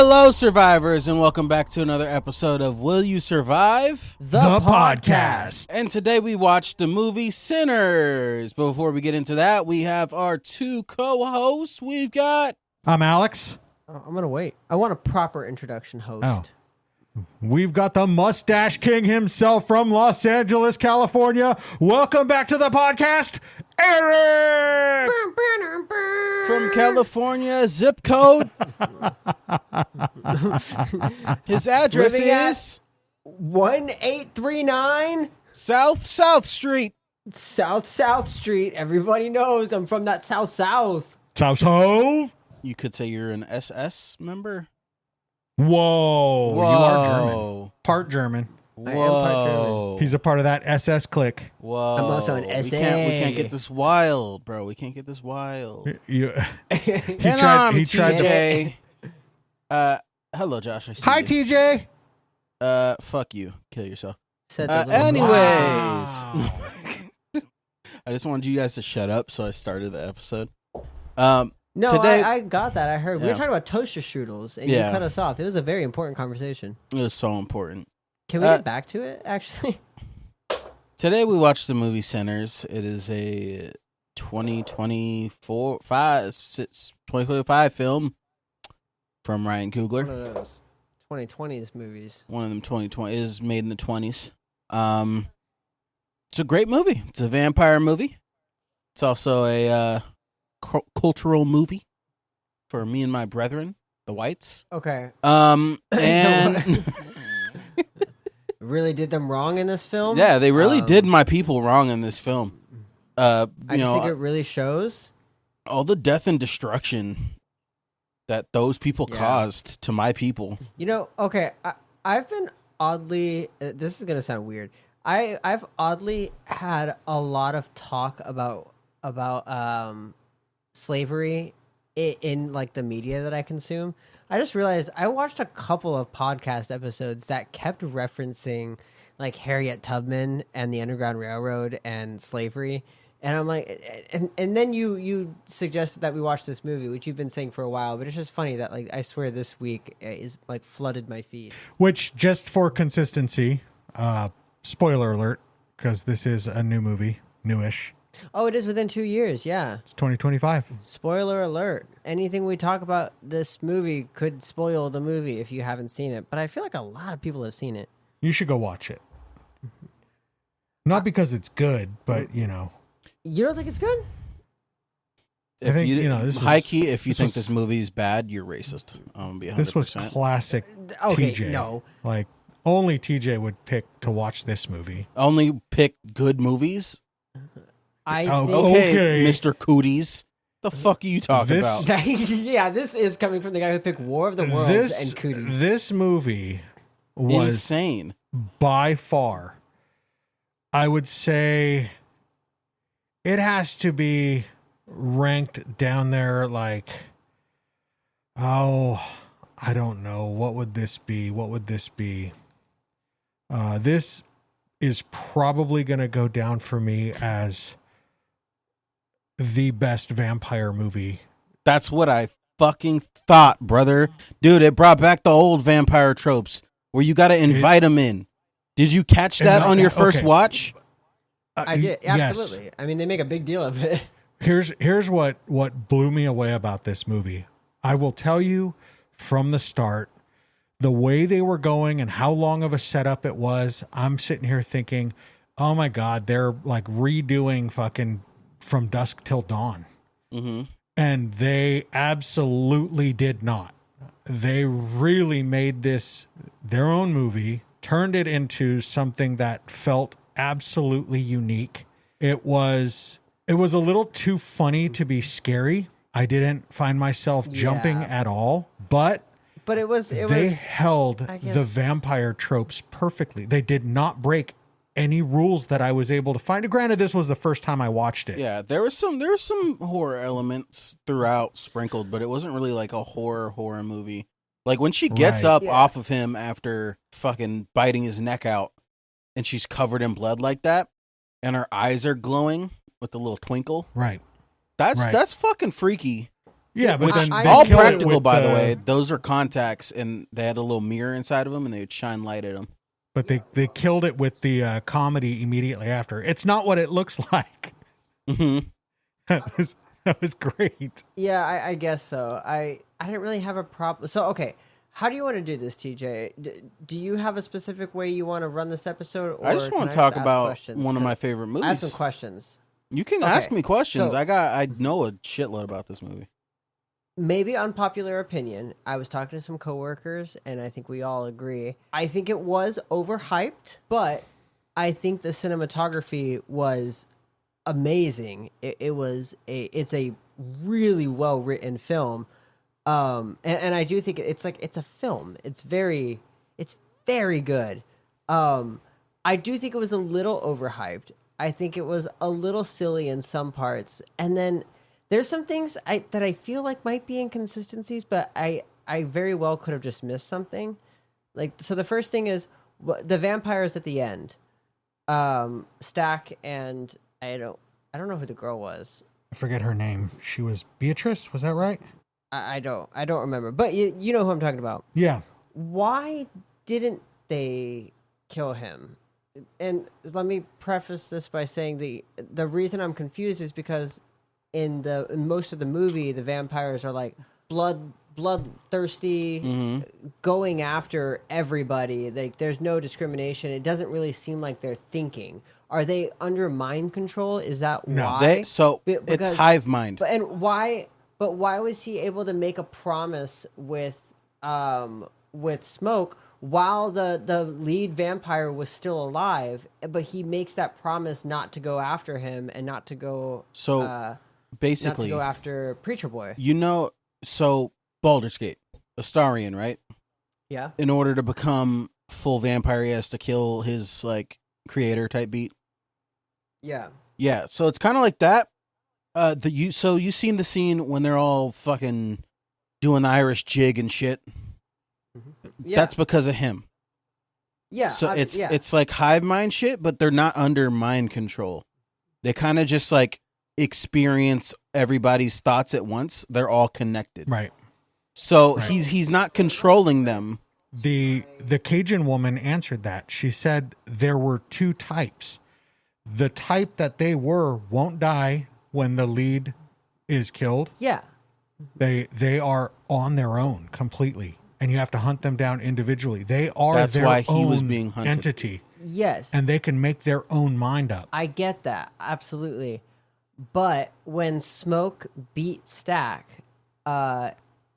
Hello, survivors, and welcome back to another episode of Will You Survive? The podcast. And today we watched the movie Sinners. But before we get into that, we have our two co-hosts. We've got... I'm Alex. I'm going to wait. I want a proper introduction host. Oh. We've got the Mustache King himself from Los Angeles, California. Welcome back to the podcast, Eric! From California, zip code. His address Living at is 1839 South Street. South Street. Everybody knows I'm from that South. South. You could say you're an SS member. Whoa. You are German. Part German. I am part German. He's a part of that SS clique. Whoa. I'm also an We SA. can't get this wild, bro. We can't get this wild. He And tried I'm to. TJ. Hello, Josh. I see Hi, you. TJ. Fuck you. Kill yourself. Said the little Anyways. Wow. I just wanted you guys to shut up, so I started the episode. No, Today- I got that. I heard. We Yeah. were talking about toaster strudels, and Yeah. you cut us off. It was a very important conversation. It was so important. Can we get back to it, actually? Today we watched the movie Sinners. It is a 2025 film from Ryan One Coogler. of those 2020s movies. One of them 2020 is made in the 20s. It's a great movie. It's a vampire movie. It's also a cultural movie for me and my brethren, the whites. Okay. And Really did them wrong in this film? yeah, they really did my people wrong in this film. I just think it really shows. All the death and destruction that those people Yeah. caused to my people. You know, okay, I've been oddly. This is gonna sound weird. I've oddly had a lot of talk about slavery in like the media that I consume. I just realized I watched a couple of podcast episodes that kept referencing like Harriet Tubman and the Underground Railroad and slavery. And I'm like, and then you suggested that we watch this movie, which you've been saying for a while, but it's just funny that like I swear this week is like flooded my feed. Which, just for consistency, spoiler alert, because this is a new movie, newish. Oh, it is within 2 years, yeah. It's 2025. Spoiler alert. Anything we talk about this movie could spoil the movie if you haven't seen it, but I feel like a lot of people have seen it. You should go watch it. Not because it's good, but you know. You don't think it's good? If think, you, you know, this was- high key, if you this think was- this movie is bad, you're racist. I'm gonna be 100%. This was classic Okay, TJ. no. Like, only TJ would pick to watch this movie. Only pick good movies. I Oh, think Okay, Okay. Mr. Cooties. The fuck are you talking This- about? yeah, this is coming from the guy who picked War of the Worlds and Cooties. This movie was Insane. by far, I would say, it has to be ranked down there like, oh, I don't know. What would this be? This is probably going to go down for me as the best vampire movie. That's what I fucking thought, brother. Dude, it brought back the old vampire tropes where you got to invite them in. Did you catch that on your first okay. watch? I did, Yes. absolutely. I mean, they make a big deal of it. Here's what blew me away about this movie. I will tell you from the start, the way they were going and how long of a setup it was, I'm sitting here thinking, oh my God, they're like redoing fucking From Dusk Till Dawn. Mm-hmm. And they absolutely did not. They really made this their own movie, turned it into something that felt absolutely unique. It was a little too funny to be scary. I didn't find myself jumping at all, but But they held I the guess- vampire tropes perfectly. They did not break any rules that I was able to find. Granted, this was the first time I watched it. Yeah, there were some horror elements throughout sprinkled, but it wasn't really like a horror movie. Like when she gets Right. up off of him after fucking biting his neck out and she's covered in blood like that and her eyes are glowing with a little twinkle. Right. That's fucking freaky. Yeah, but Which then I- they all killed it practical, with by the way. Those are contacts, and they had a little mirror inside of them, and they would shine light at them. But they killed it with the comedy immediately after. It's not what it looks like. Mm-hmm. That was great. Yeah, I guess so. I didn't really have a problem. So, okay, how do you want to do this, TJ? Do you have a specific way you want to run this episode? Or I just want to can talk ask about questions? one of my 'Cause favorite I have some movies. questions. You can Okay, ask me questions. so- I know a shitload about this movie. Maybe unpopular opinion. I was talking to some coworkers, and I think we all agree. I think it was overhyped, but I think the cinematography was amazing. It's a really well written film, and I do think it's a film. It's very good. I do think it was a little overhyped. I think it was a little silly in some parts, and then there's some things that I feel like might be inconsistencies, but I very well could have just missed something. Like, so the first thing is the vampires at the end. Stack and I don't know who the girl was. I forget her name. She was Beatrice. Was that right? I don't remember, but you know who I'm talking about. Yeah. Why didn't they kill him? And let me preface this by saying the reason I'm confused is because in most of the movie, the vampires are like bloodthirsty, going after everybody. Like, there's no discrimination. It doesn't really seem like they're thinking. Are they under mind control? Is that No. why? It's Because- hive mind. But why was he able to make a promise with Smoke while the lead vampire was still alive? But he makes that promise not to go after him and not to go Basically, not to go after Preacher Boy. So Baldur's Gate, Astarion, right? Yeah. In order to become full vampire, he has to kill his creator type beat. Yeah. Yeah, so it's kind of like that. You seen the scene when they're all fucking doing the Irish jig and shit? Yeah. That's because of him. Yeah. So it's like hive mind shit, but they're not under mind control. They kind of just experience everybody's thoughts at once. They're all connected. Right. So he's not controlling them. The Cajun woman answered that. She said there were two types. The type that they were won't die when the lead is killed. Yeah. They are on their own completely, and you have to hunt them down individually. They are That's their why he own was being hunted. entity, Yes. and they can make their own mind up. I get that. Absolutely. But when Smoke beat Stack,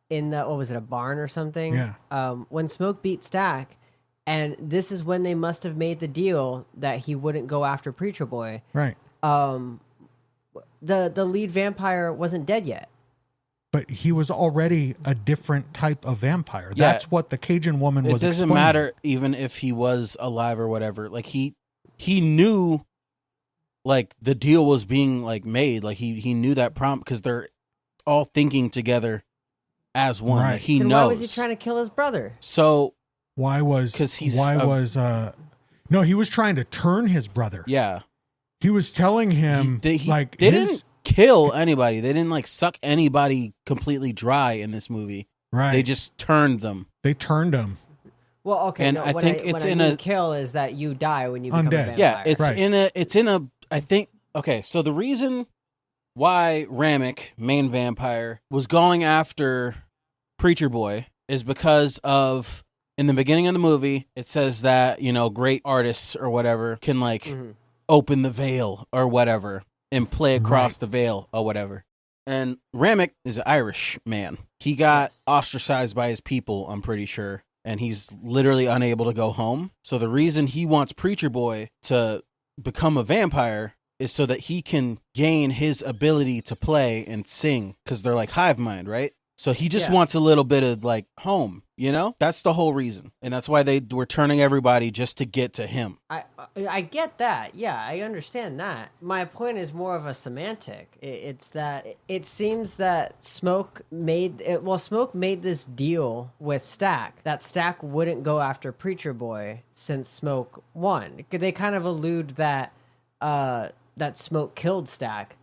in the, what was it, a barn or something? Yeah. When Smoke beat Stack, and this is when they must have made the deal that he wouldn't go after Preacher Boy. Right. The lead vampire wasn't dead yet. But he was already a different type of vampire. Yeah. That's what the Cajun woman was It doesn't explaining. matter even if he was alive or whatever. He knew the deal was being made. He knew that prompt because they're all thinking together as one. Right. He Then knows. why was he trying to kill his brother? So Why was 'Cause he's why a- was no, he was trying to turn his brother. yeah, He was telling him they his didn't kill anybody. They didn't suck anybody completely dry in this movie. right. They just turned them. they turned him. Well, okay, And no, I when think I, it's when in I mean a- kill is that you die when you become a Undead. vampire. Yeah, it's Right. in a. I think. Okay, so the reason why Ramek, main vampire, was going after Preacher Boy is because of, in the beginning of the movie, it says that great artists or whatever can open the veil or whatever and play across Right. the veil or whatever. And Ramek is an Irish man. He got Yes. ostracized by his people, I'm pretty sure. And he's literally unable to go home. So the reason he wants Preacher Boy to become a vampire is so that he can gain his ability to play and sing, because they're hive mind, right? So he just Yeah. wants a little bit of home, That's the whole reason. And that's why they were turning everybody just to get to him. I get that. Yeah, I understand that. My point is more of a semantic. It's that it seems that Smoke made this deal with Stack, that Stack wouldn't go after Preacher Boy since Smoke won. They kind of allude that that Smoke killed Stack,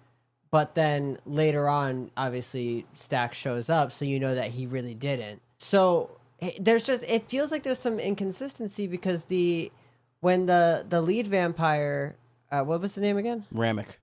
But then later on, obviously, Stack shows up, so you know that he really didn't. So it feels like there's some inconsistency because when the lead vampire, what was the name again? Ramek.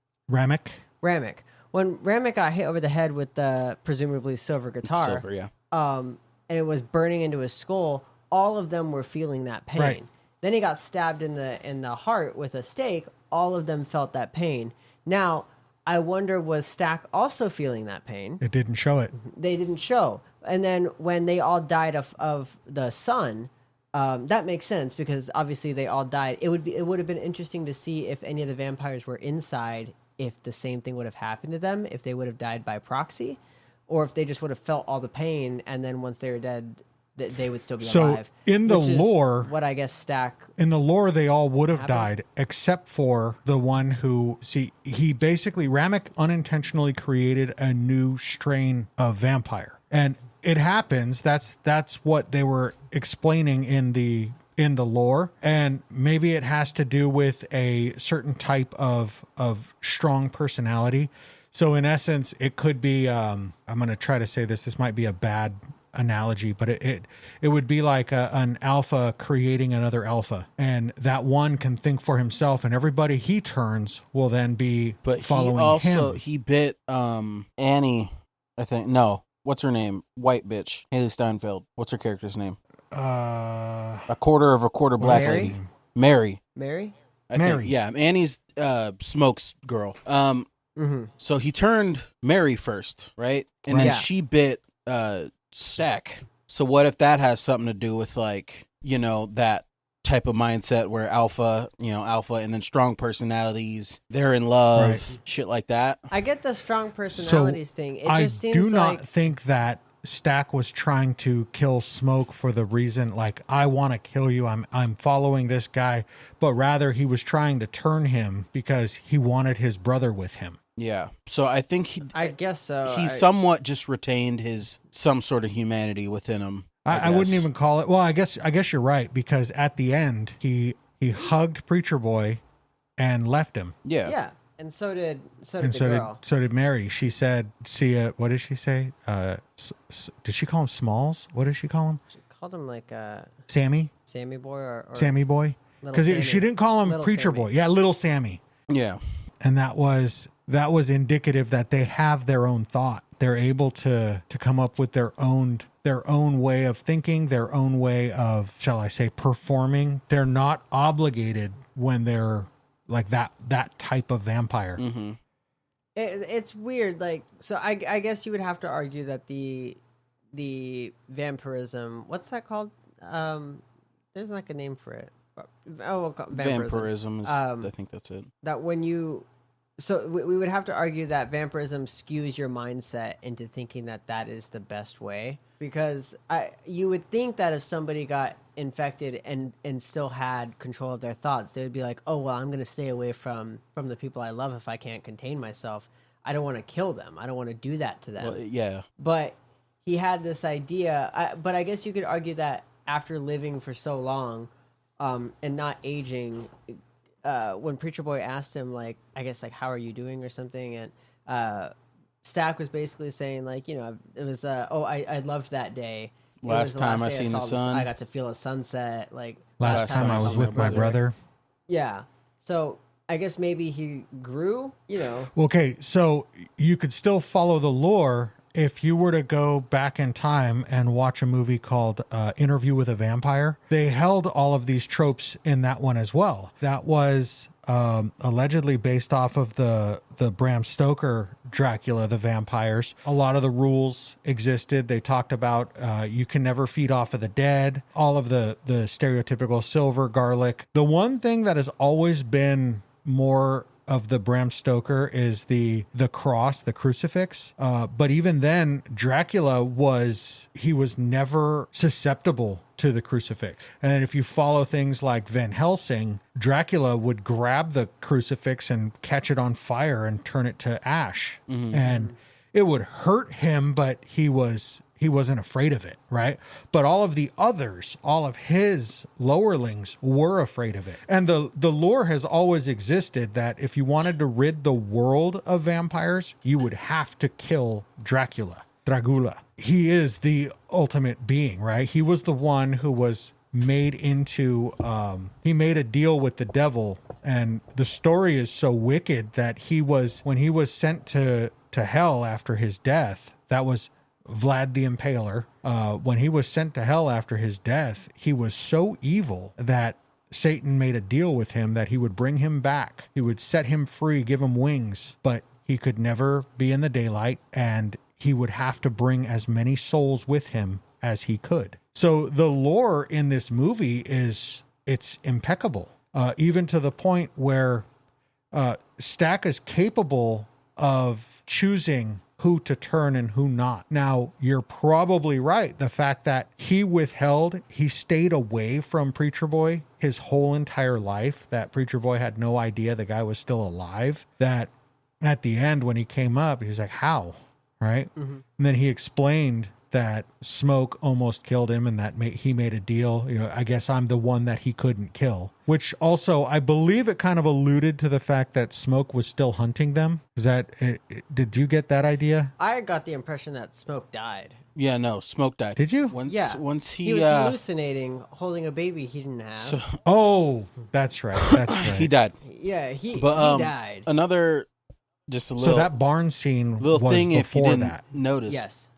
When Ramek got hit over the head with the presumably silver guitar, Silver, yeah. and it was burning into his skull, all of them were feeling that pain. Right. Then he got stabbed in the heart with a stake. All of them felt that pain. Now, I wonder, was Stack also feeling that pain? It didn't show it. They didn't show. And then when they all died of the sun, that makes sense because obviously they all died. It would have been interesting to see if any of the vampires were inside, if the same thing would have happened to them, if they would have died by proxy, or if they just would have felt all the pain and then once they were dead, they would still be alive. So in the which is lore, what I guess Stack. in the lore, they all would have happened. died except for the one who, he basically, Ramek unintentionally created a new strain of vampire. And it happens. That's what they were explaining in the lore. And maybe it has to do with a certain type of strong personality. So in essence, it could be, I'm going to try to say this might be a bad analogy, but it would be like an alpha creating another alpha, and that one can think for himself, and everybody he turns will then be following him. He bit Annie, I think. No, what's her name? White bitch, Haley Steinfeld. What's her character's name? A quarter black Mary? lady. Mary. I Mary. think, yeah, Annie's Smoke's girl. So he turned Mary first, right? And then Yeah. she bit Stack. So what if that has something to do with, like, you know, that type of mindset where alpha and then strong personalities, they're in love, Right. shit like that. I get the strong personalities thing. It I just seems do like not think that Stack was trying to kill Smoke for the reason, like, I want to kill you, I'm following this guy, but rather he was trying to turn him because he wanted his brother with him. Yeah. So I think I guess so. he somewhat just retained some sort of humanity within him. I wouldn't even call it. Well, I guess you're right, because at the end he hugged Preacher Boy and left him. Yeah. Yeah, and so did the And girl. so did Mary. She said, "See ya." What did she say? Did she call him Smalls? What did she call him? She called him like Sammy. Sammy boy or Sammy Boy. Little Because Sammy. she didn't call him Little Preacher Sammy. Boy. Yeah, Little Sammy. Yeah. And that was indicative that they have their own thought. They're able to come up with their own way of thinking, their own way of, shall I say, performing. They're not obligated when they're like that type of vampire. Mm-hmm. It's weird. Like, so I guess you would have to argue that the vampirism. What's that called? There's like a name for it. Oh, we'll call it Vampirism is, I think that's it. That when you, so we would have to argue that vampirism skews your mindset into thinking that is the best way, because you would think that if somebody got infected and still had control of their thoughts, they would be like, oh well, I'm going to stay away from the people I love if I can't contain myself. I don't want to kill them. I don't want to do that to them. Well, yeah. But he had this idea. But I guess you could argue that after living for so long, and not aging, when Preacher Boy asked him, like, I guess, like, how are you doing or something, and Stack was basically saying, like, you know, it was, I loved that day. Last time I day seen the sun. I got to feel a sunset. Like, Last time I was with my brother. Yeah. So I guess maybe he grew, you know. Okay, so you could still follow the lore if you were to go back in time and watch a movie called Interview with a Vampire. They held all of these tropes in that one as well. That was allegedly based off of the Bram Stoker Dracula, the vampires. A lot of the rules existed. They talked about you can never feed off of the dead, all of the stereotypical silver, garlic. The one thing that has always been more of the Bram Stoker is the cross, the crucifix. But even then, Dracula was never susceptible to the crucifix. And if you follow things like Van Helsing, Dracula would grab the crucifix and catch it on fire and turn it to ash. Mm-hmm. And it would hurt him, but he was he wasn't afraid of it, right? But all of the others, all of his lowerlings were afraid of it. And the lore has always existed that if you wanted to rid the world of vampires, you would have to kill Dracula. He is the ultimate being, right? He was the one who was made into, he made a deal with the devil. And the story is so wicked that when he was sent to hell after his death, that was Vlad the Impaler. When he was sent to hell after his death, he was so evil that Satan made a deal with him that he would bring him back. He would set him free, give him wings, but he could never be in the daylight, and he would have to bring as many souls with him as he could. So the lore in this movie it's impeccable, even to the point where Stack is capable of choosing who to turn and who not. Now, you're probably right. The fact that he stayed away from Preacher Boy his whole entire life, that Preacher Boy had no idea the guy was still alive, that at the end when he came up, he was like, how? Right? Mm-hmm. And then he explained that Smoke almost killed him and that he made a deal. I guess I'm the one that he couldn't kill. Which also, I believe it kind of alluded to the fact that Smoke was still hunting them. Did you get that idea? I got the impression that Smoke died. Yeah, no, Smoke died. Did you? Once he was hallucinating, holding a baby he didn't have. That's right. That's right. He died. Yeah, he died. Another, just a little. So that barn scene little was thing, if you before didn't that. notice. Yes.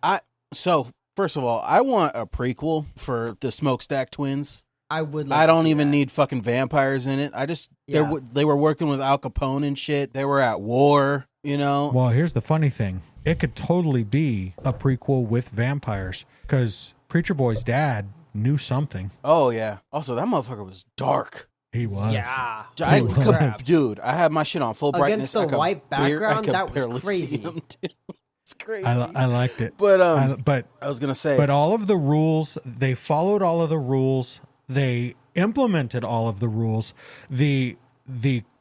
So, first of all, I want a prequel for the Smokestack twins. I would. I don't even need fucking vampires in it. They were working with Al Capone and shit. They were at war, Well, here's the funny thing. It could totally be a prequel with vampires because Preacher Boy's dad knew something. Oh, yeah. Also, that motherfucker was dark. He was. Yeah. Dude, I had my shit on full brightness. Against the white background, that was crazy. It's crazy. I liked it. But I was going to say. But all of the rules, they followed all of the rules. They implemented all of the rules. The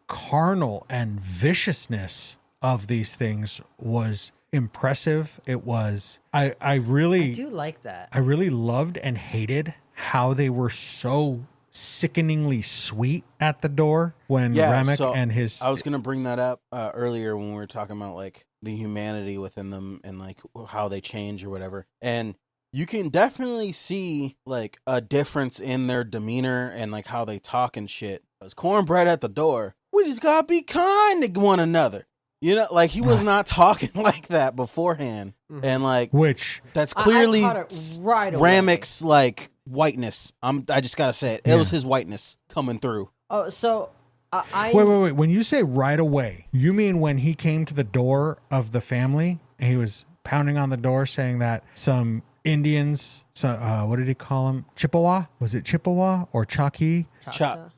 carnal and viciousness of these things was impressive. It was I do like that. I really loved and hated how they were so sickeningly sweet at the door when Remick and his I was gonna bring that up earlier when we were talking about like the humanity within them and like how they change or whatever, and you can definitely see like a difference in their demeanor and like how they talk and shit. As Cornbread at the door, we just gotta be kind to one another. Like he was not talking like that beforehand. Mm-hmm. And like, that's clearly right Remick's like whiteness. I just gotta say it. It was his whiteness coming through. Oh, so I wait. When you say right away, you mean when he came to the door of the family and he was pounding on the door saying that some Indians, what did he call them? Chippewa? Was it Chippewa or Choctaw?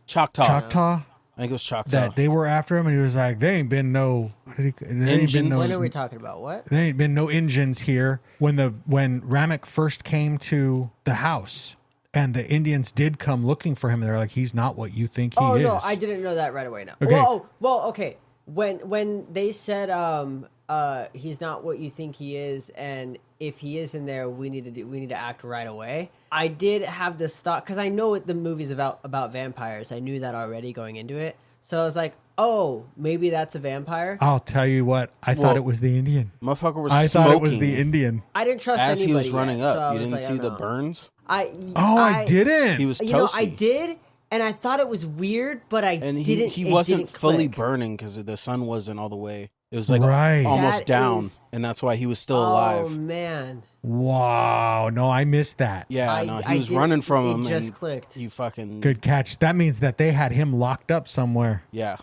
Choctaw. I think it was Choctaw. That they were after him, and he was like, "There ain't been no Injuns." When are we talking about? What? There ain't been no Injuns here. When Remick first came to the house, and the Indians did come looking for him, they're like, "He's not what you think he is." Oh no, I didn't know that right away. No. Okay. Well, okay. When they said he's not what you think he is, and if he is in there, we need to act right away. I did have this thought because I know what the movie's about vampires. I knew that already going into it, so I was like, oh, maybe that's a vampire. I'll tell you what, I thought it was the Indian. Motherfucker was I smoking. thought it was the Indian. I didn't trust as anybody he was running yet, up. so You didn't like, see the burns. I didn't. He was toasty. I did. And I thought it was weird, but he wasn't fully click. burning because the sun wasn't all the way. It was like right. almost That down, is- and that's why he was still alive. Oh man! Wow, no, I missed that. Yeah, he was running from him. It just and clicked. He fucking Good catch. That means that they had him locked up somewhere. Yeah.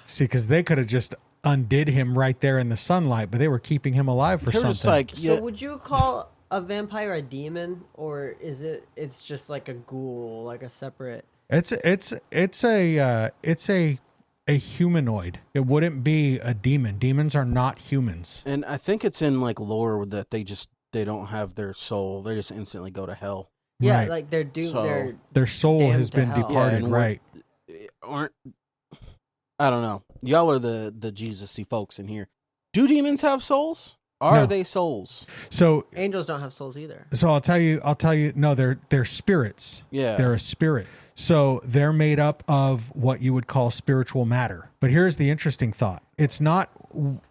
See, because they could have just undid him right there in the sunlight, but they were keeping him alive for they were something. just like, So would you call a vampire a demon, or is it's just like a ghoul, like a separate? It's a humanoid. It wouldn't be a demon. Demons are not humans. And I think it's in like lore that they don't have their soul. They just instantly go to hell. Yeah, Right. like they're doomed. So- Their soul Damned has to been hell. departed, and right? I don't know. Y'all are the Jesus-y folks in here. Do demons have souls? Are No. they souls? So Angels don't have souls either. I'll tell you, no, they're spirits. Yeah. They're a spirit. So they're made up of what you would call spiritual matter. But here's the interesting thought. It's not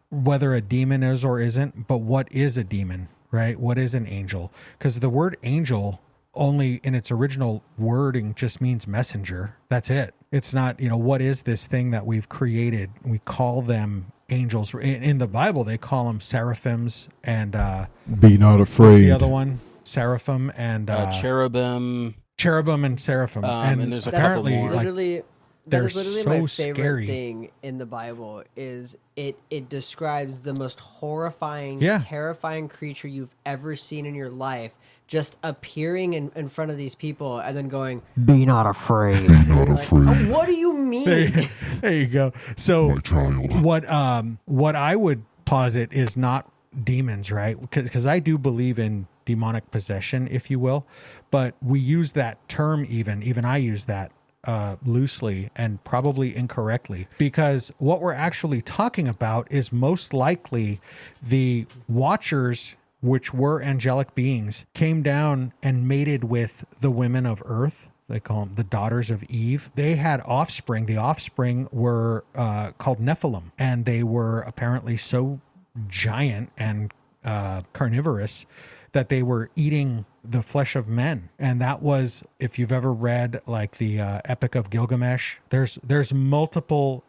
whether a demon is or isn't, but what is a demon, right? What is an angel? Because the word angel only in its original wording just means messenger. That's it. It's not, what is this thing that we've created? We call them angels. In the Bible, they call them seraphims and Be not what's afraid. the other one? Seraphim and Cherubim. cherubim and seraphim. And there's a couple apparently, more. like, That they're is literally so my favorite scary. thing in the Bible is it describes the most horrifying, Yeah. terrifying creature you've ever seen in your life just appearing in front of these people and then going, "Be not afraid." Not Like, afraid. "Oh, what do you mean? there you go. So My child. what I would posit is not demons, right? Because I do believe in demonic possession, if you will, but we use that term even I use that loosely and probably incorrectly, because what we're actually talking about is most likely the Watchers, which were angelic beings, came down and mated with the women of earth. They call them the daughters of Eve. They had offspring. The offspring were called Nephilim, and they were apparently so giant and carnivorous that they were eating the flesh of men. And that was, if you've ever read like the Epic of Gilgamesh, there's multiple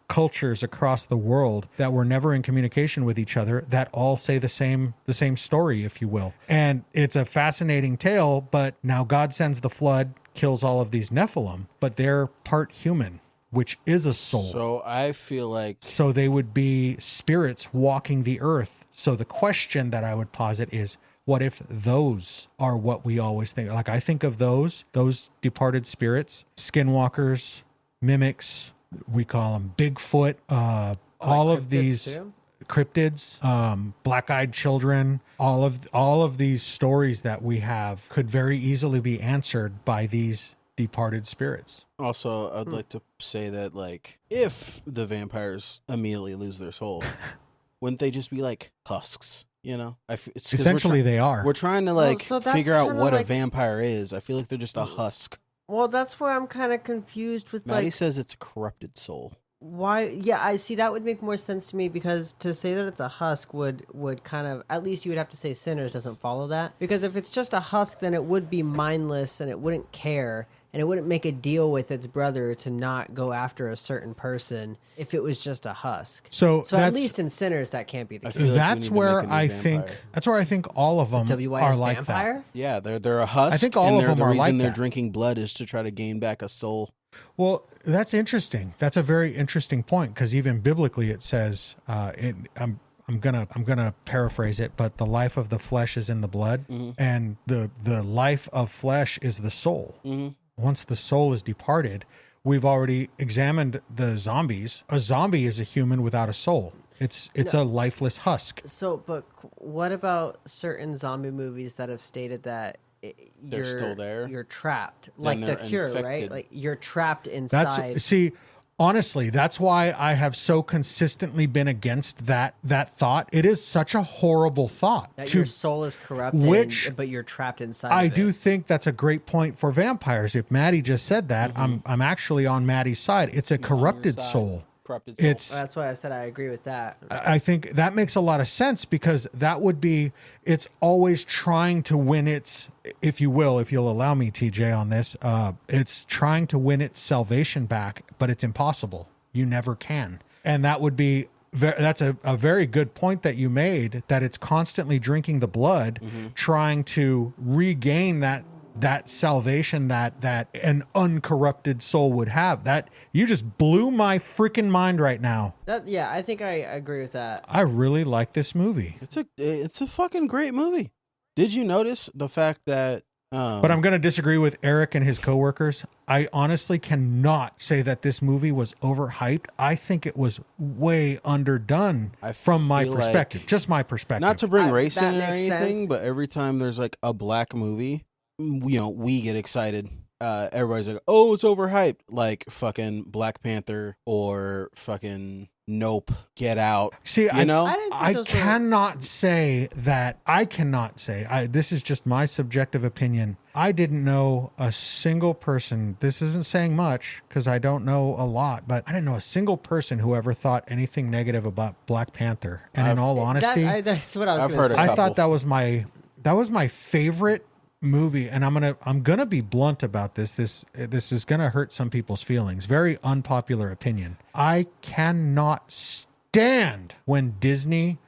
cultures across the world that were never in communication with each other that all say the same story, if you will. And it's a fascinating tale, but now God sends the flood, kills all of these Nephilim, but they're part human, which is a soul. So I feel like So they would be spirits walking the earth. So the question that I would posit is, what if those are what we always think? Like, I think of those departed spirits, skinwalkers, mimics, we call them Bigfoot, all of cryptids these too? cryptids, black-eyed children, all of these stories that we have could very easily be answered by these departed spirits. also I'd like to say that, like, if the vampires immediately lose their soul, wouldn't they just be like husks? It's 'cause Essentially, they are. we're trying to Well, like so that's figure out kinda what a like- vampire is. I feel like they're just a husk. Well, that's where I'm kind of confused with Maddie like says it's a corrupted soul. why. Yeah, I see that would make more sense to me, because to say that it's a husk would kind of, at least you would have to say sinners doesn't follow that, because if it's just a husk, then it would be mindless and it wouldn't care and it wouldn't make a deal with its brother to not go after a certain person if it was just a husk. So at that's- least in sinners that can't be the I case. feel like we that's need to where make a new I vampire. think all of them are WYS like vampire? that. Yeah, they're a husk. I think all and of they're them the are reason like they're that. drinking blood is to try to gain back a soul. Well, that's interesting. That's a very interesting point, because even biblically it says, I'm gonna paraphrase it, but the life of the flesh is in the blood, and the life of flesh is the soul. Once the soul is departed, we've already examined the zombies. A zombie is a human without a soul. It's a lifeless husk. So, but what about certain zombie movies that have stated that They're you're still there? You're trapped, like The they're Cure, right? infected. Like you're trapped inside. Honestly, that's why I have so consistently been against that thought. It is such a horrible thought. that your soul is corrupted, which but you're trapped inside. I of do it. think that's a great point for vampires. If Maddie just said that, I'm actually on Maddie's side. It's a corrupted side. soul. Corrupted soul. It's That's why I said I agree with that. I think that makes a lot of sense, because that would be, it's always trying to win its, if you will, if you'll allow me, TJ, on this, it's trying to win its salvation back, but it's impossible. You never can. And that would be, that's a very good point that you made, that it's constantly drinking the blood, trying to regain that salvation that an uncorrupted soul would have. That, you just blew my freaking mind right now. Yeah, I think I agree with that. I really like this movie. It's a fucking great movie. Did you notice the fact that? But I'm going to disagree with Eric and his coworkers. I honestly cannot say that this movie was overhyped. I think it was way underdone from my feel perspective. like- Just my perspective. Not to bring race that in or makes anything, sense. but every time there's like a black movie, we get excited. everybody's like, oh, it's overhyped, like fucking Black Panther or fucking Nope, Get Out. See, you know, I didn't think I cannot say, this is just my subjective opinion. I didn't know a single person, this isn't saying much because I don't know a lot, but I didn't know a single person who ever thought anything negative about Black Panther. And in all honesty, that's what I was I've going heard to a say. I couple. thought that was my favorite movie, and I'm gonna be blunt about this. This is gonna hurt some people's feelings. Very unpopular opinion. I cannot stand when Disney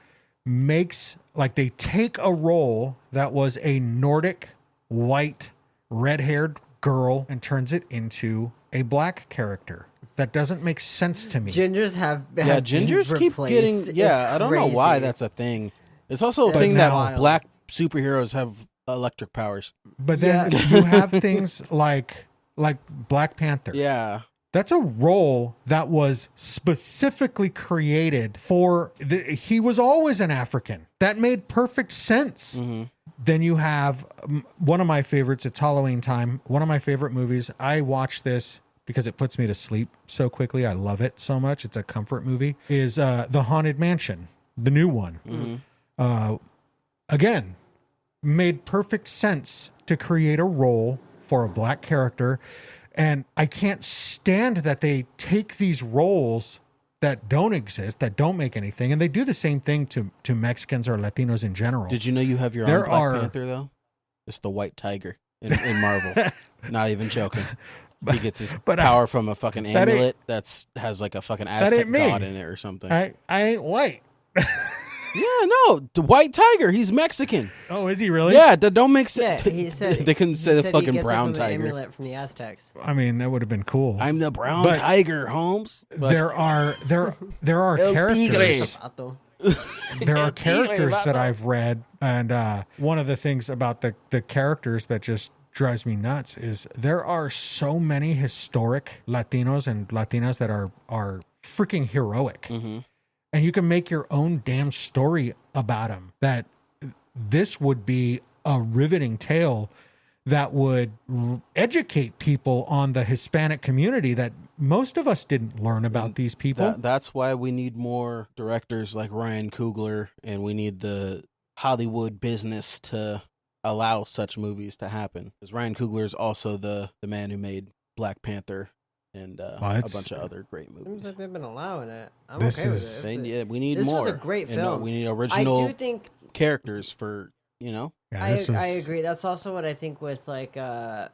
makes, like, they take a role that was a Nordic, white, red-haired girl and turns it into a black character. That doesn't make sense to me. Gingers have gingers been keep replaced. getting. Yeah, It's I don't know why crazy. that's a thing. It's also a But thing now- that black superheroes have electric powers. But then you have things like Black Panther. Yeah. That's a role that was specifically created for he was always an African. That made perfect sense. Mm-hmm. Then you have one of my favorites. It's Halloween time. One of my favorite movies. I watch this because it puts me to sleep so quickly. I love it so much. It's a comfort movie. Is The Haunted Mansion, the new one. Mm-hmm. Again, made perfect sense to create a role for a black character. And I can't stand that they take these roles that don't exist, that don't make anything, and they do the same thing to Mexicans or Latinos in general. Did you know you have your own Black Panther though? It's the White Tiger in Marvel. Not even joking. He gets his power from a fucking amulet has like a fucking Aztec god in it or something. I ain't white. Yeah, no, the White Tiger. He's Mexican. Oh, is he really? Yeah, that don't make sense. Yeah, he said they couldn't say the he fucking gets it brown from the tiger. amulet from the Aztecs. I mean, that would have been cool. I'm the brown But tiger, Holmes. But there are El characters. Tigre. There are characters that I've read, and one of the things about the characters that just drives me nuts is there are so many historic Latinos and Latinas that are freaking heroic. Mm-hmm. And you can make your own damn story about them. That this would be a riveting tale that would educate people on the Hispanic community that most of us didn't learn about these people. That's why we need more directors like Ryan Coogler, and we need the Hollywood business to allow such movies to happen. Because Ryan Coogler is also the man who made Black Panther and a bunch of other great movies. Seems like they've been allowing it. I'm This okay with is- it. We need this more. was a great You know, film. we need I original do think characters for, Yeah, I this is- agree. That's also what I think with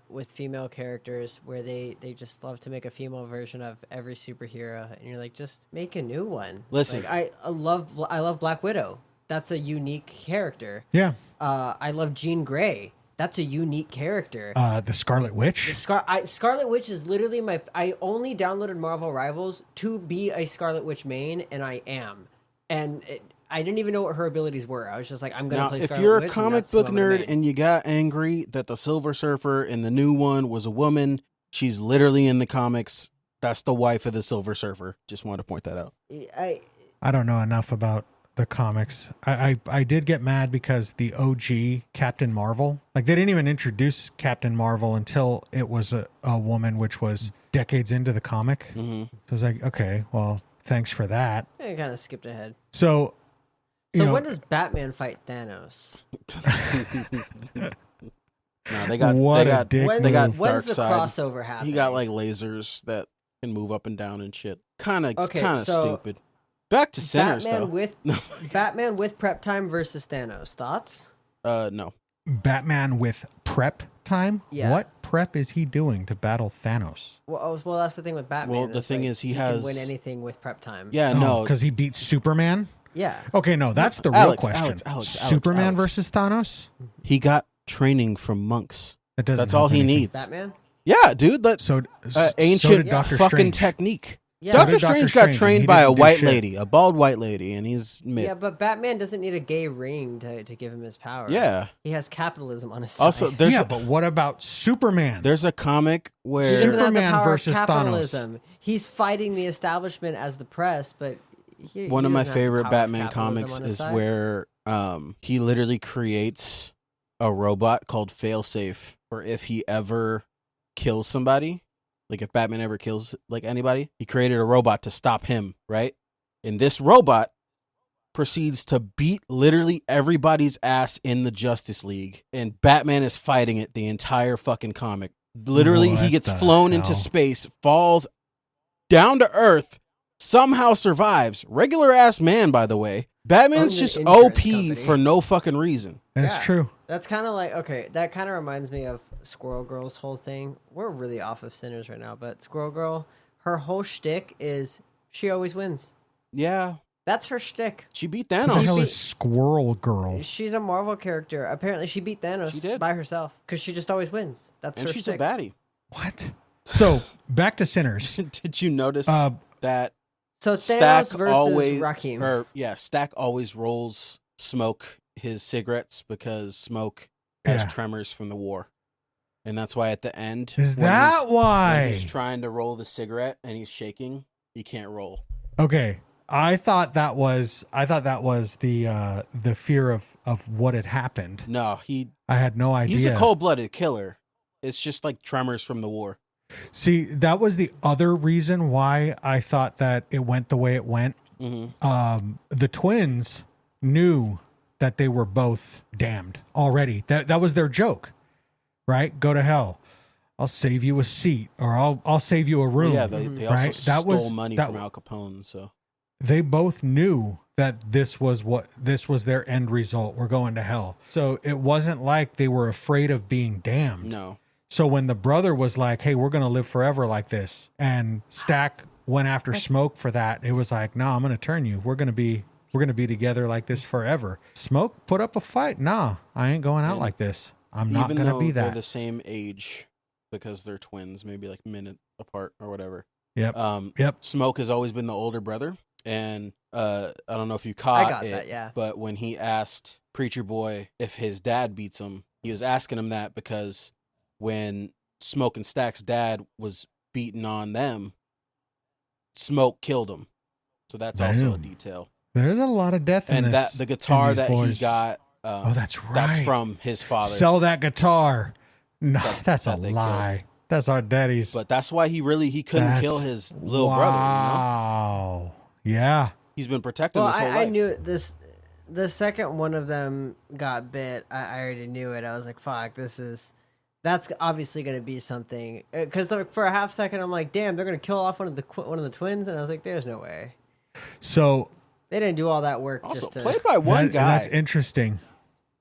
with female characters, where they just love to make a female version of every superhero, and you're like, just make a new one. Listen. Like, I love Black Widow. That's a unique character. Yeah. I love Jean Grey. That's a unique character. The Scarlet Witch. Scarlet Witch is literally I only downloaded Marvel Rivals to be a Scarlet Witch main, and I am. And I didn't even know what her abilities were. I was just like, I'm going to now, play if Scarlet you're Witch. a and comic that's who book I'm gonna nerd main. and you got angry that the Silver Surfer in the new one was a woman, she's literally in the comics. That's the wife of the Silver Surfer. Just wanted to point that out. I don't know enough about the comics. I did get mad because the OG Captain Marvel, like, they didn't even introduce Captain Marvel until it was a woman, which was decades into the comic. Mm-hmm. So I was like, okay, well, thanks for that. I kind of skipped ahead. So, So when does Batman fight Thanos? No, they got What they a got dick they got move. When's the Darkseid. crossover happen? He got like lasers that can move up and down and shit. Kind of Okay, so stupid. Back to sinners Batman though. with Batman with prep time versus Thanos. Thoughts? No. Batman with prep time? Yeah. What prep is he doing to battle Thanos? Well, that's the thing with Batman. Well, the is, thing like, is he can has win anything with prep time. Yeah, no. because he beat Superman. Yeah. Okay, no, that's the real Alex, question. Alex, Superman Alex. versus Thanos. He got training from monks. That doesn't That's all help he anything. needs. Batman. Yeah, dude. That So ancient did Doctor fucking Strange. technique. Yeah. Doctor did Doctor Strange got Strange, and trained he by a didn't do white shit. lady, a bald white lady, and he's mid. Yeah, but Batman doesn't need a gay ring to give him his power. Yeah. He has capitalism on his side. Also, there's Yeah, but what about Superman? there's a comic he where doesn't have the Superman power versus of Thanos. capitalism. He's fighting the establishment as the press, but one of my doesn't have the favorite power of Batman capitalism comics on his is side. where he literally creates a robot called Failsafe for if he ever kills somebody, like if Batman ever kills like anybody, he created a robot to stop him, right? And this robot proceeds to beat literally everybody's ass in the Justice League, and Batman is fighting it the entire fucking comic. Literally, he gets flown into space, falls down to Earth, somehow survives. Regular ass man, by the way. Batman's just OP for no fucking reason. That's true. That's kind of like, okay, that kind of reminds me of Squirrel Girl's whole thing. We're really off of Sinners right now, but Squirrel Girl, her whole shtick is she always wins. Yeah. That's her shtick. She beat Who the Thanos. hell is Squirrel Girl? She's a Marvel character. Apparently, she beat Thanos by herself because she just always wins. That's and her she's shtick. a baddie. What? So, back to Sinners. Did you notice that So Stack Thanos versus always, Rakim. Stack always rolls Smoke his cigarettes because Smoke has tremors from the war. And that's why at the end... Is that why? When he's trying to roll the cigarette and he's shaking, he can't roll. Okay. I thought that was the fear of what had happened. No, I had no idea. He's a cold-blooded killer. It's just like tremors from the war. See, that was the other reason why I thought that it went the way it went. Mm-hmm. The twins knew that they were both damned already. That was their joke, right? Go to hell. I'll save you a seat, or I'll save you a room. Well, yeah, they also stole money from Al Capone, so they both knew that this was their end result. We're going to hell. So it wasn't like they were afraid of being damned. No. So when the brother was like, "Hey, we're going to live forever like this," and Stack went after Smoke for that, it was like, "No, I'm going to turn you. We're going to be together like this forever." Smoke put up a fight. Nah, I ain't going out like this. I'm not going to be that. They're the same age because they're twins, maybe like a minute apart or whatever. Yep. Yep. Smoke has always been the older brother, and I don't know if you caught it, but when he asked Preacher Boy if his dad beats him, he was asking him that because when Smoke and Stack's dad was beating on them, Smoke killed him. So that's also a detail. There's a lot of death in this. And the guitar that he got, that's right. That's from his father. Sell that guitar. No, that's a lie. Killed. That's our daddy's. But that's why he couldn't kill his little brother. Wow. You know? Yeah. He's been protecting his whole life. I knew this. The second one of them got bit, I already knew it. I was like, fuck, that's obviously going to be something. Because for a half second, I'm like, damn, they're going to kill off one of the twins? And I was like, there's no way. So they didn't do all that work. Also, just to... played by one guy. That's interesting.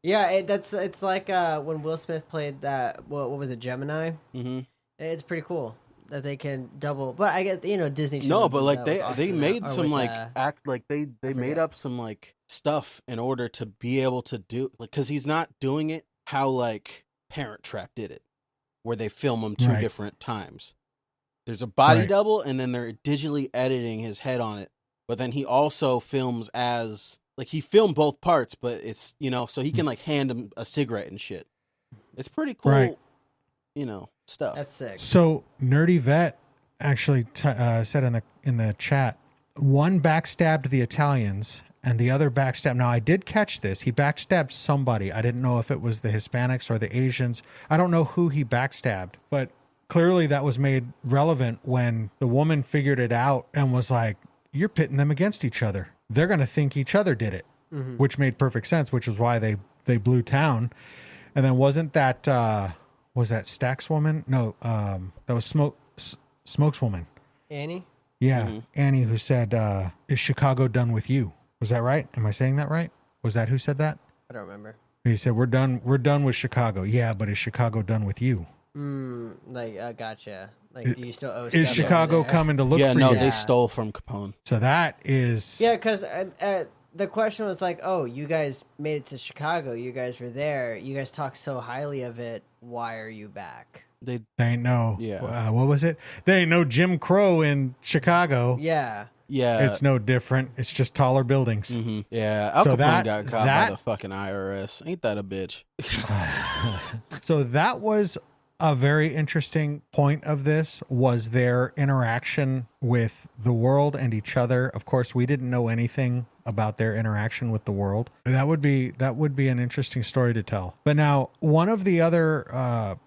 Yeah, it's like when Will Smith played that, what was it, Gemini? Mm-hmm. It's pretty cool that they can double. But I get, Disney. No, but like they made some like act like they made up some like stuff in order to be able to do, like, because he's not doing it how like Parent Trap did it, where they film him two different times. There's a body double, and then they're digitally editing his head on it. But then he also films as like he filmed both parts, but it's so he can like hand him a cigarette and shit. It's pretty cool, stuff. That's sick. So Nerdy Vet actually said in the chat, one backstabbed the Italians and the other backstabbed. Now I did catch this. He backstabbed somebody. I didn't know if it was the Hispanics or the Asians. I don't know who he backstabbed, but clearly that was made relevant when the woman figured it out and was like, "You're pitting them against each other. They're going to think each other did it," which made perfect sense, which is why they blew town. And then wasn't that was that Stack's woman? No, that was Smoke's woman. Annie? Yeah, Annie, who said, "Is Chicago done with you?" Was that right? Am I saying that right? Was that who said that? I don't remember. He said, "We're done with Chicago." Yeah, but is Chicago done with you? Gotcha. Like, do you still owe? Is Chicago coming to look for you? Yeah, no, they stole from Capone. So that is... Yeah, because the question was like, oh, you guys made it to Chicago. You guys were there. You guys talk so highly of it. Why are you back? They ain't no... Yeah. What was it? They ain't no Jim Crow in Chicago. Yeah. Yeah. It's no different. It's just taller buildings. Mm-hmm. Yeah. Al Capone got caught by the fucking IRS. Ain't that a bitch? So that was a very interesting point of this, was their interaction with the world and each other. Of course, we didn't know anything about their interaction with the world. That would be an interesting story to tell. But now, one of the other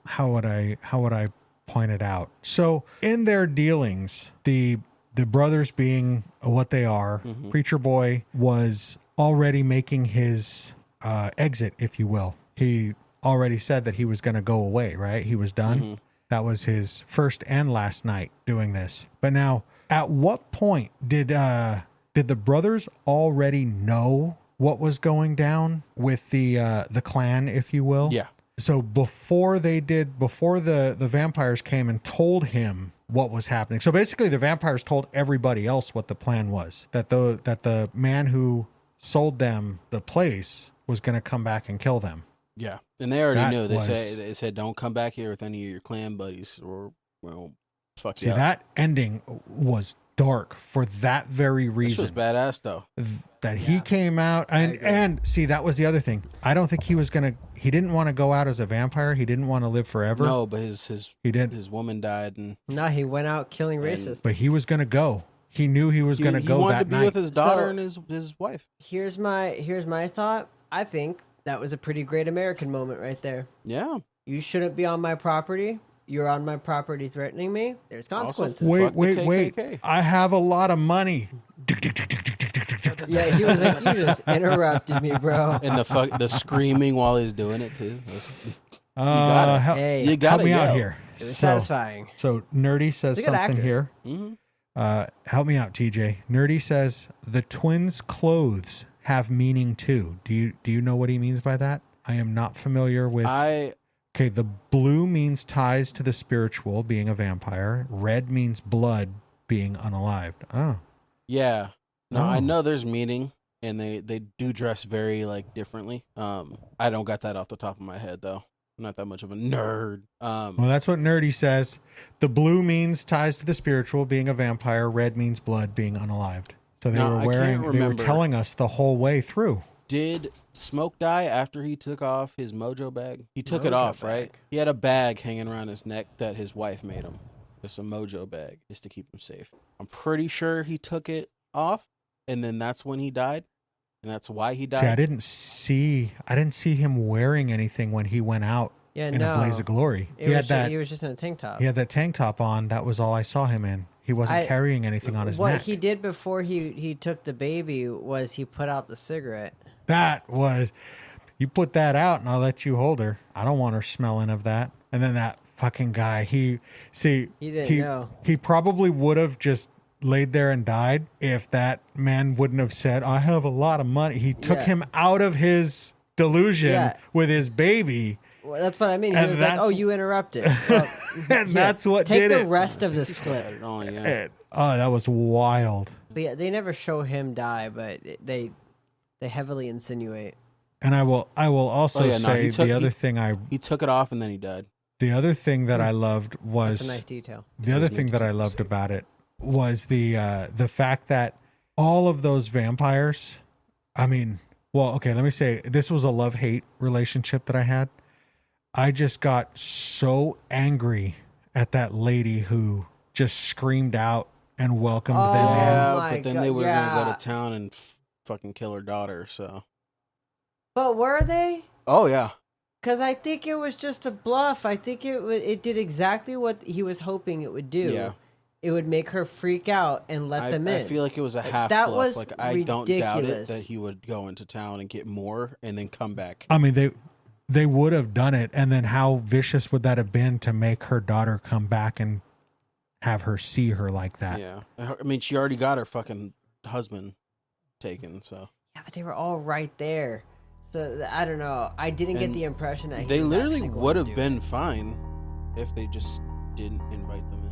how would I pointed out. So in their dealings, the brothers being what they are, Preacher Boy was already making his exit, if you will. He already said that he was going to go away, right? He was done. That was his first and last night doing this. But now, at what point did the brothers already know what was going down with the clan, if you will? Yeah. So before the vampires came and told him what was happening. So basically, the vampires told everybody else what the plan was. That the man who sold them the place was going to come back and kill them. Yeah, and they already knew. They was- said don't come back here with any of your clan buddies, or well, fuck See, you. that ending was dark for that very This reason. was badass though. That he came out and see, that was the other thing. I don't think he didn't want to go out as a vampire. He didn't want to live forever. No, but his woman died, and No, he went out killing racists. But he was going to go. He knew he was going to go He wanted that to be night. with his daughter So- and his wife. Here's my thought. I think that was a pretty great American moment right there. Yeah. You shouldn't be on my property. You're on my property threatening me. There's consequences. fuck the Wait. KKK. I have a lot of money. Yeah, he was like, you just interrupted me, bro. And the screaming while he's doing it too. gotta help, Hey, You got help to me yell. out here. it was satisfying. So Nerdy says He's a good something actor. here. Mhm. Help me out, TJ. Nerdy says the twins' clothes have meaning too. Do you know what he means by that? I am not familiar with. Okay, the blue means ties to the spiritual, being a vampire. Red means blood, being unalived. Oh, Yeah. No, I Oh. know there's meaning, and they do dress very differently. I don't got that off the top of my head though. I'm not that much of a nerd. well, that's what Nerdy says. The blue means ties to the spiritual, being a vampire. Red means blood, being unalived. So they Now, were I can't wearing. They were remember. telling us the whole way through. Did Smoke die after he took off his mojo bag? He took it Mojo off, right? bag. He had a bag hanging around his neck that his wife made him. It's a mojo bag, just to keep him safe. I'm pretty sure he took it off, and then that's when he died, and that's why he died. See, I didn't see him wearing anything when he went out Yeah, in no. a blaze of glory. He was just in a tank top. He had that tank top on. That was all I saw him in. He wasn't carrying anything on his what neck. he did before he took the baby was he put out the cigarette. That was, you put that out and I'll let you hold her. I don't want her smelling of that. And then that fucking guy, he didn't know. He probably would have just laid there and died if that man wouldn't have said, I have a lot of money. He took Yeah. him out of his delusion Yeah. with his baby. Well, that's what I mean. He And was like, that's- "Oh, you interrupted." Well, And here, that's what take did the it. rest of this clip. Oh, yeah. And- oh, that was wild. But yeah, they never show him die, but they heavily insinuate. And I will also Oh, yeah, no, say he took- the other he- thing He took it off, and then he died. the other thing that I loved was That's a nice detail. the other thing that I loved about it was the fact that all of those vampires, I mean, well, okay, let me say this was a love-hate relationship that I had. I just got so angry at that lady who just screamed out and welcomed them in. Yeah, my but then God, they were gonna go yeah. to town and fucking kill her daughter. So. But were they? Oh yeah. Because I think it was just a bluff. I think it did exactly what he was hoping it would do. Yeah. It would make her freak out and let them in. I feel like it was a half that bluff. was Like I don't doubt it ridiculous. that he would go into town and get more and then come back. I mean, they would have done it, and then how vicious would that have been to make her daughter come back and have her see her like that? Yeah. I mean, she already got her fucking husband taken. So Yeah, but they were all right there. So I don't know. I didn't get And the impression that he they was literally actually going would to have do been fine if they just didn't invite them